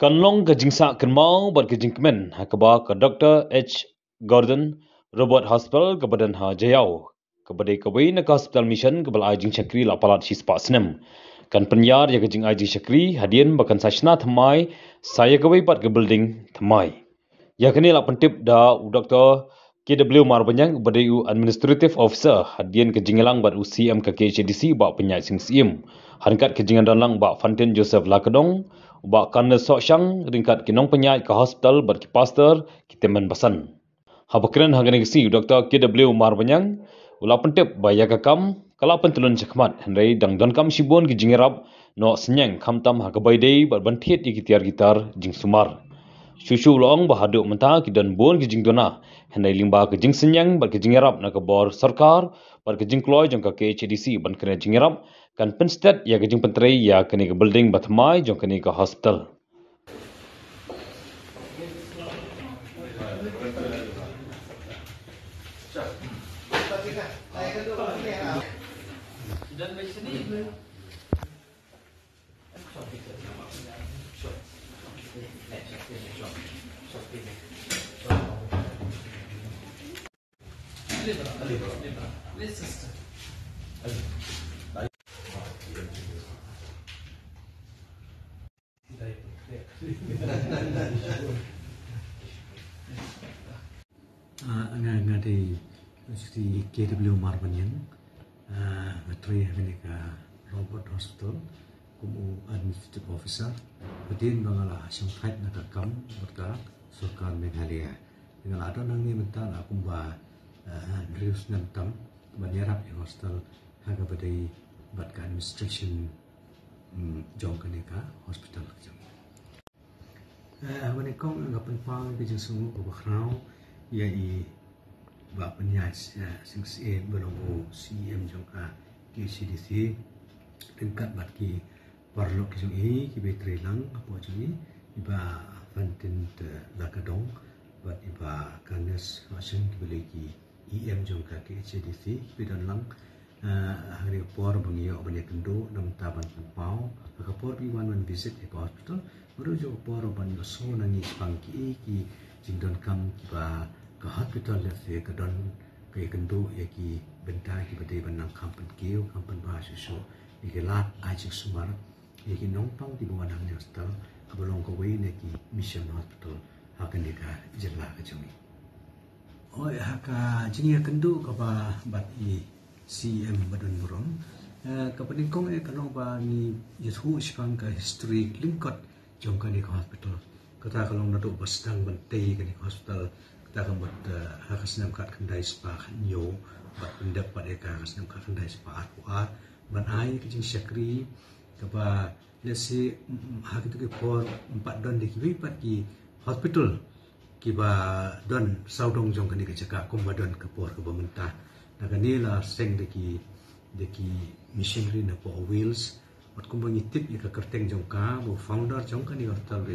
Kanlong ke jingsa kenmau bar ke jingkemen hakaba ke Dr. H. Gordon Robert Hospital ke badan ha jayau ke badai kawai nak hospital mission ke bal ajing syakri la palat shispa senem kan penyar ya ke jing ajing syakri hadian bakan sashna thamai saya kawai pat ke building thamai ya kini la pentip da Dr. KW Marbanyang badai administrative officer hadian ke jingelang bat UCM ke KHDC ba penyai sing sim hankat ke jingan dalang ba Fantin Joseph Lakadong ba kan sok syang ringkat kinong penyai ke hospital ber ki pastor ki temen basan habakren hagani si Dr. KW Marbanyang ula pentip ba ya kakam kala pentulun chakmat hendai dang don kam shibon ki jingerap no senyang khamtam hagabai dei bar bantiet ki tiar gitar jing sumar Shushu long bahaduk mentah ki dan bon ki jing dona hendai limba ki jing senyang bar ki jingerap na ke bor sarkar bar ki jing kloy jong ka KHDC ban kena jingerap kan penstet ya ke jing pentrei ya kini ke building batmai jong kini ke hospital Dan di sini ngadi si KW Marbanyang ngatri menika Robert Hospital kumu administrative officer bedin bangala sangkait nakakam berka Surkar Meghalaya dengan ada nang ni mental aku ba Drius Nantam banyarap di hostel haga badai batka administration jong kaneka hospital jong menikong ngapen pang ke jeng sungu ko bakrau ya i ba penyai sing se belongo CM jong ka KCDC tingkat batki parlok jong ki betri lang apo jong iba Fantin Lakadong bat iba kanes wasen ki belegi EM jong ka KCDC bidan lang hari por bangio banyak kendo nam taban pau akapor bi wan visit di hospital baru jo por ban so nangi pangki ki jingdon kam ki ba ke hospital le se ke don ke kendo ya ki bentai ki bade banang kampen kiu kampen ba susu ki lat ajik sumar ya ki nongpang di bawah nang hospital abalong ko wei ne ki mission hospital hakan dika jela ke jumi oi haka jingia kendo ka ba bat i CM Badan Burung kepeningkong kalau ba ni yathu isipang ka history lingkot jong ka ni hospital kata kalau nado basdang bantai ka ni hospital kata kan bat hakasnam kat kendai spa nyo bat pendapat ka hakasnam kat kendai spa ar ban ai ke jing syakri ka ba lesi hak itu ke por 4 don dikiwi pat ki hospital ki ba don saudong jong ka ni ka jaka kombadon ke por ke pemerintah naganila seng deki missionary na po wheels at kung bangitip ika kerteng jong ka mo founder jong ka ni hospital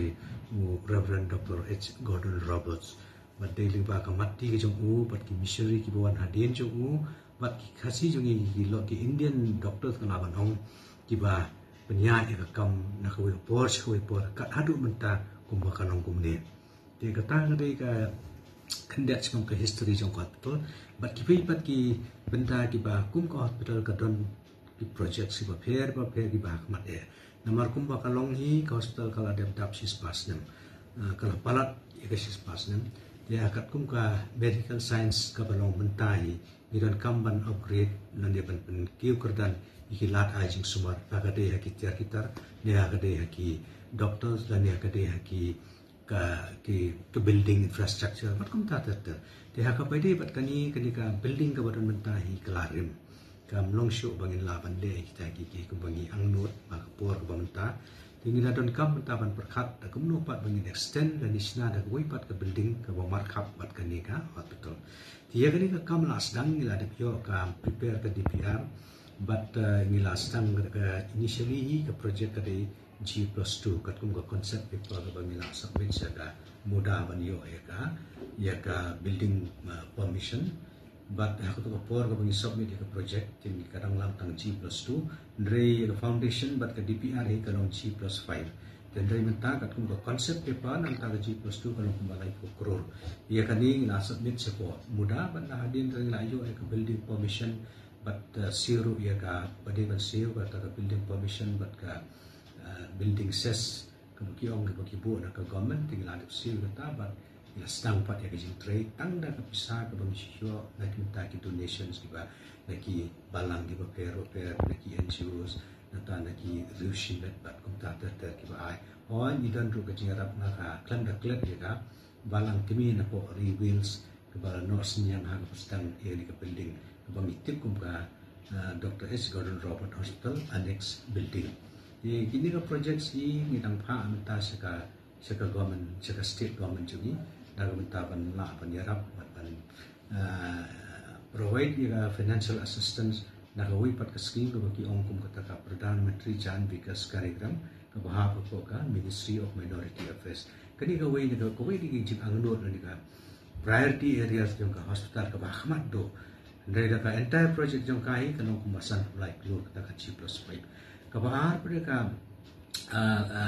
mo Reverend Dr. H. Gordon Roberts bat daily ba ka mati ke jong bat ki missionary ki bawan hadin jong bat ki khasi jong ki lo ki Indian doctors kan laban ong ki ba penyai ika kam na ko por kat hadu menta kum ba kanong kumne te kata ngade ka kendak semua ke history jong hospital bat ki benda ki ba kum ko hospital ka don ki project si ba pher ki ba mat e namar kum ba kalong hi ka hospital kala dem tap sis pasnem kala palat ya ka sis pasnem dia akat kum ka medical science ka balong mentai ni don kamban upgrade nan dia ban kiu kerdan ikilat ajing sumar agade ha ki tiar kitar dia agade ha ki doctors dan dia agade ha ki ke building infrastructure mat kum ta te ha ka pai bat kani ka building ka badan mentahi kelarim kam long show bangin laban le kita ki bangi angnut ba ka por ka banta tingi na don kam ta ban perkhat ta kum no pat bangin extend dan isna da wei pat ka building ka ba markup bat kani ka hospital tiya kani ka kam las dang ngila de yo ka prepare ka DPR but ngila stang ka initially ka project ka de G+2 kat kum ka concept paper ka bangila submit sa ka muda ban yo ya ka building permission but aku tu por ka bangi submit ka project tin kadang lang tang G+2 ndre ka foundation but ka DPR ka long G+5 dan dari menta kat kum konsep pepa nang ta G+2 kalau kumbalai ko kror ia kani na submit support mudah ban hadin dari layo ke building permission but siru ia ka pade ban siru ka ta building permission but ka building ses kemukiong ke kibu na ka government tinggal ada siru ka but ila stang pat ya ke trade tang da ka pisa ka bang sio na kita ki donations ki ba naki balang ki ba pero naki NGOs nata naki rushi bet bat kum ta ta ki ba ai o ni dan ru ka jingarap na ka klan da klet ya ka balang kimi na po reveals ke ba no sinyang ha ka stang e ni ka building ka bang itip kum ka Dr. H. Gordon Robert Hospital Annex Building. Di kini ka project ni nitang pa amta sa government sa state government juga dalam mentapan la penyerap ban provide ya financial assistance nagawi pat ka scheme ko bagi ongkum kata ka Perdana Menteri Jan Vikas कार्यक्रम ka bahapa ko ka Ministry of Minority Affairs kani ka way ni ka way di jing angnod ni ka priority areas jong ka hospital ka bahmat do dari ka entire project jong kai kanong kumasan like lo kata ka G+5 ka bahar pada ka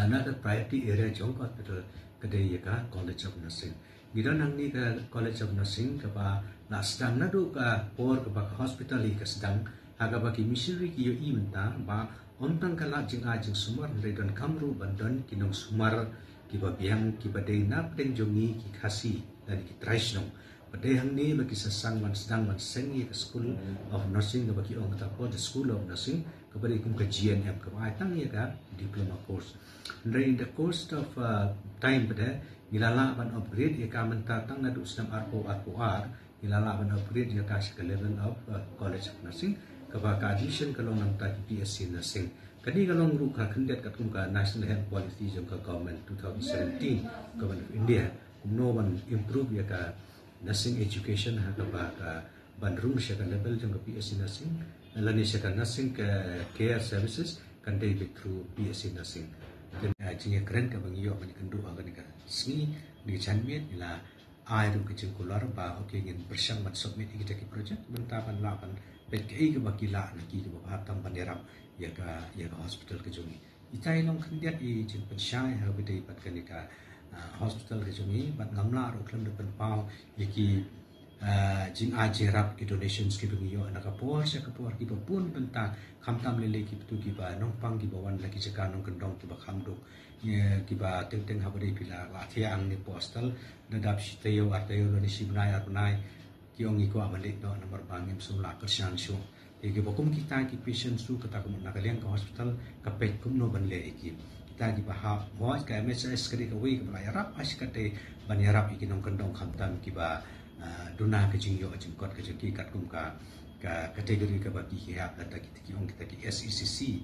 another priority area jong ka hospital kedai ka College of Nursing gida nang ni ka College of Nursing ka ba na sedang nadu ka por ka hospital ka sedang aga bagi missionary ki yo i menta ba ontang kala jing ajing sumar dari don kamru bandon kinong sumar ki ba biang ki ba dei nap deng jongi ki khasi dari ki traisnong padai hang ni bagi sasang man sedang man sengi ka School of Nursing ka bagi ong ta po the School of Nursing ka bagi kum ka GNM ka ba tang ya ka diploma course dari the course of time pada ilala ban upgrade ya ka menta tang nadu sedang ROR ilala ban upgrade ya ka ke level of College of Nursing kabaka admission kalau nang ta PSC Nursing kadi kalau ru ka kendet kat kum ka National Health Policy jong ka government 2017 government of India kumno ban improve ya ka nursing education ha ka bandrung sya ka level jong ka PSC Nursing lani sya ka nursing care services kan dei through PSC Nursing dan jinga keren ka bang yo ban kendu aga ni ka sni ni chanmiet ila ai ru ke jing kular ba okay ngin bersang bat submit kita ki project bentapan lapan pet ke ke bakila na ki ke ba tam panderap ya ka hospital ke jungi itai long khandiat I jing pensyai ha bidai pat ka ni ka hospital ke jungi bat ngamla ro klam de pen pau yaki jing ajerap ki donations ki bungi yo na ka por sa ka por ki ba pun benta khamtam lele ki tu ki ba nong pang ki ba wan la ki jaka nong kendong ki ba khamdo ye ki ba teng teng ha bidai pila la thia ang ni postal dadap si tayo atayo lo ni sibnai arnai ki ong iko amalik do nomor bangim sumla kersian syu ki ba kum kita ki patient su kata kum na kaleng ka hospital ka pet kum no ban le ki kita ki ba ha mo ka MSS kadi ka wi ka ba yarap as ka te ban yarap ki nong kendong khamtam ki ba duna ke jing yo jing kot ke jing kat kum ka kategori ka bagi ki hap data ki ong kita ki SECC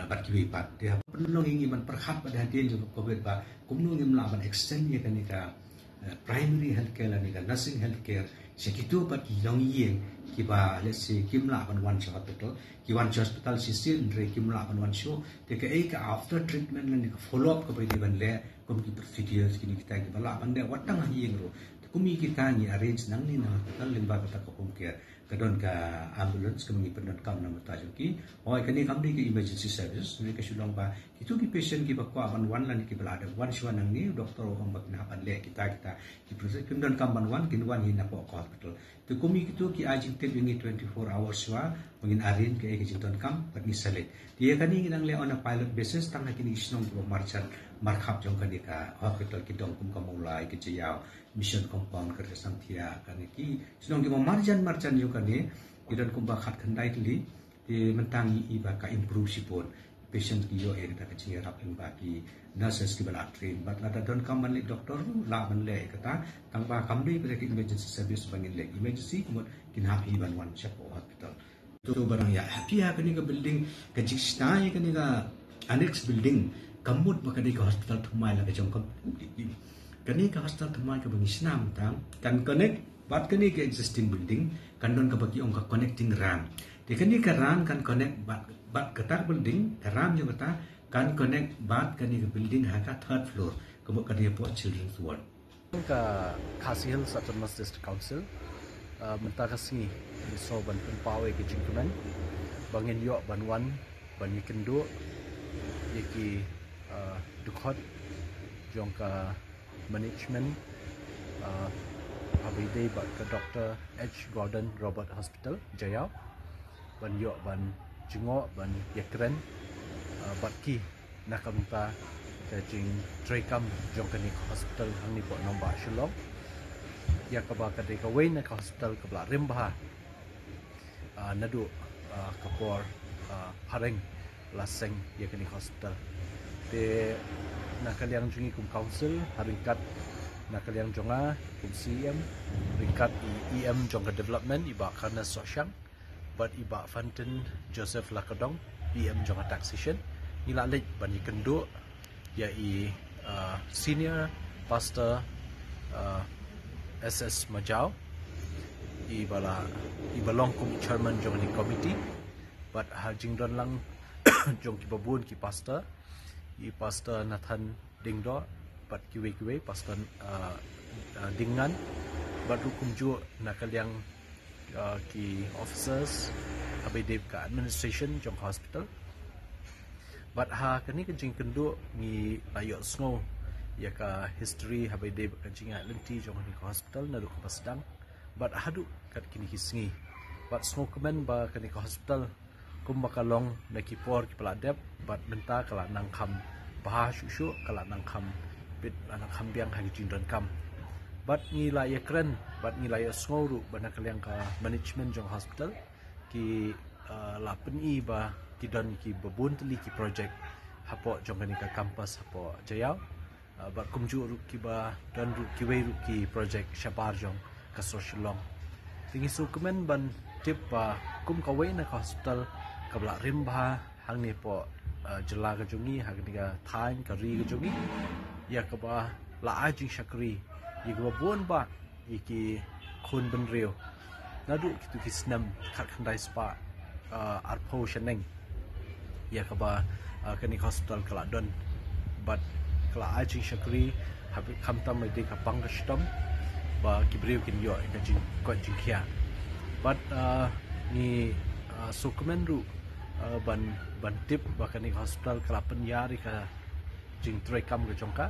bat ki wi pat dia perlu ngi man perhat pada hadian juga covid ba kumno ngi mlaban extend ye kan ka primary healthcare la ni ka nursing healthcare sekitu pat ki long yeng ki ba let's say kim mlaban one hospital ki one hospital sisil re kim mlaban one show te ka ka after treatment la ni ka follow up ka ba di ban le kum ki figures ki ni kita ki bala ban de watang yeng ro kumi kita ni arrange nang ni na hospital limba kata ka home care kadon ka ambulance kami pendon kam na matajo ki oi kani kamdi ki emergency services ni ka sulong ba itu ki patient ki ba ko ban wan lan ki bala ada wan shwan nang ni doktor hong bak na ban le kita ki proses pendon kam ban wan kin wan hin na po hospital tu kumi kitu ki ajing te wingi 24 hours wa mungkin arrange ke ki jinton kam bat ni salet dia kani nang le on a pilot basis tang na kini isnong ki marchan markhap jong kani ka hospital ki dong kum ka mulai ki jiao mission compound kerja santia kan ki sinong ki marjan yo kan ni idan kum ba khat khandai tli di mentangi iba ka improve sipon patient ki yo e ta ka chi rap in ba ki nurses ki bala train bat la don kam man le doctor la man le kata tang ba kam dei ki emergency service bangin le emergency kumot kin ha iban one check hospital tu barang ya happy ha kan ni ka building ka jista ya kan ni ka annex building kamut ba ka ka hospital thumai la ka jong kam kani ka hospital thumai ka bangi snam tam kan connect bat kani ke existing building kan don ka bagi ong ka connecting ram de kani ka ram kan connect bat katar building ka ram jo kata kan connect bat kani ka building ha ka third floor ka bo kani po children's ward ka Khasi Hills Autonomous District Council menta kasih di so ban pawe ke jingkemen bangin yo ban wan ban yikendu yaki dukot jong ka management habide bat ke Dr. H. Gordon Robert Hospital Jayau ban yo ban jingo ban yakren bat ki nakamta ke jing trekam jong ka ni hospital hang ni bo nomba Shillong ya ka ba ka de ka wei na ka hospital ka bla rimba nadu kapor pareng laseng ya ka ni hospital te nakaliang jungi kum council haringkat nakaliang jonga kum CM ringkat EM jonga development iba karna sosyang but iba Fantin Joseph Lakadong EM jonga taxation nila lek bani kendo ya senior pastor SS Majau ibalong kum chairman jonga ni committee but hajing don lang jong ki babun ki pastor pastor Nathan Dingdo bat kiwe pastor Dingan bat hukum ju nakaliang ki officers abide ka administration jong hospital bat kani ka jing kendo ni layo snow ya ka history abide ka jinga lenti jong ni hospital na ka pasdang bat hadu kat kini hisngi bat snow kemen ba kani hospital kum bakalong nakipor ki peladep bat benta kala nangkam bah shushu kala nangkam bit nangkam biang hagi jindon kam bat ngila ya keren bat ngila ya snguru bana kaliang ka management jong hospital ki lapen i ba ki don ki babun teli ki project hapo jong kani ka campus hapo Jayau bat kumju ru ki ba don ru ki wei ru ki project Shapar jong ka social long tingi su kemen ban tip ba kum ka wei na ka hospital kabla rimba hang ni po jela ka jungi hang ni ka thain ka ri ka jungi ya ka ba la aji shakri yi ka bon ba iki khun ben rio nadu kitu kisnam khat khandai spa arpo shaneng ya ka ba kani hospital kala don but kala aji shakri habi khamtam mai de ka pangashtam ba kibriu kin yo ka jing ko jing khia but ni sukumenru ban tip bahkan di hospital kelapan yari ka jing trekam ke jongka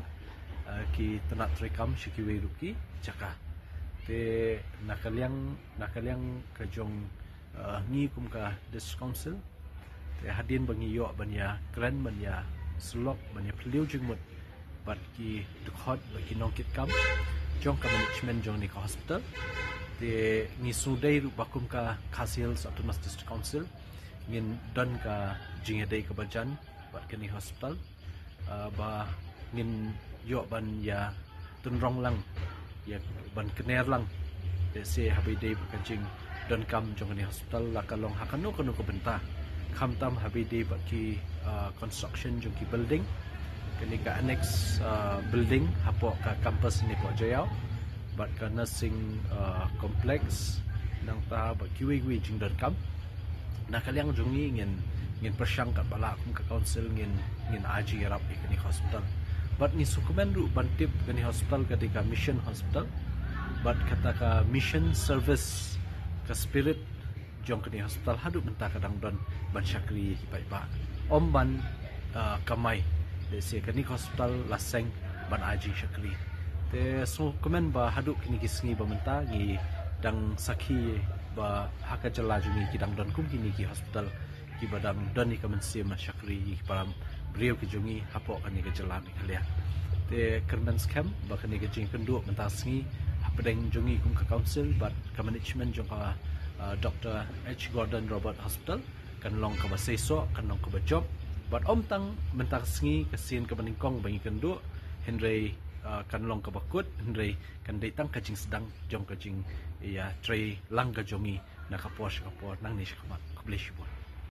ki tenak trekam shikiwe ruki jaka te nakaliang ke jong ni kum ka dis council te hadin bangi yo banya kren banya slok banya peliu jingmut bat ki dukhot bagi nongkit kam jong ka management jong ni ka hospital te ni sudai ru bakum ka Khasil Autonomous District Council ngin don ka jingedai ka bajan bat kini hospital ba ngin yo ban ya tunrong lang ya ban kener lang de se habide ka jing don kam jong ni hospital la kalong hakano kanu ko benta kham tam habide ba ki construction jong ki building kini ka annex building hapo ka campus ni po Jayau bat ka nursing complex nang ta ba kiwi jing don kam nakaliang jungi ngin persyang kat bala kum ka council ngin aji rap ikani hospital but ni sukumen ru bantip kani hospital ketika mission hospital but kata ka mission service ka spirit jong kani hospital hadu benta kadang don ban syakri hipai ba om ban kamai de se kani hospital laseng ban aji syakri te sukumen ba hadu kini kisngi ba menta ngi dang sakhi ba haka jala jungi kidang don kum kini ki hospital ki badang don ni kamen sim syakri ki param brio ki jungi hapo kan ni ke jala ni khalia te kerman scam ba kan ni ke jing kendu mentasngi hapedeng jungi kum ka council but ka management jong ka Dr. H. Gordon Robert Hospital kan long ka ba seso kan long ka ba job but om tang mentasngi ka sin ka baningkong bangi kendu Henry kan long ka bakut Henry kan datang ka jing sedang jong ka jing ya tray lang ka jongi nakapos kapor nang ni syakma kublish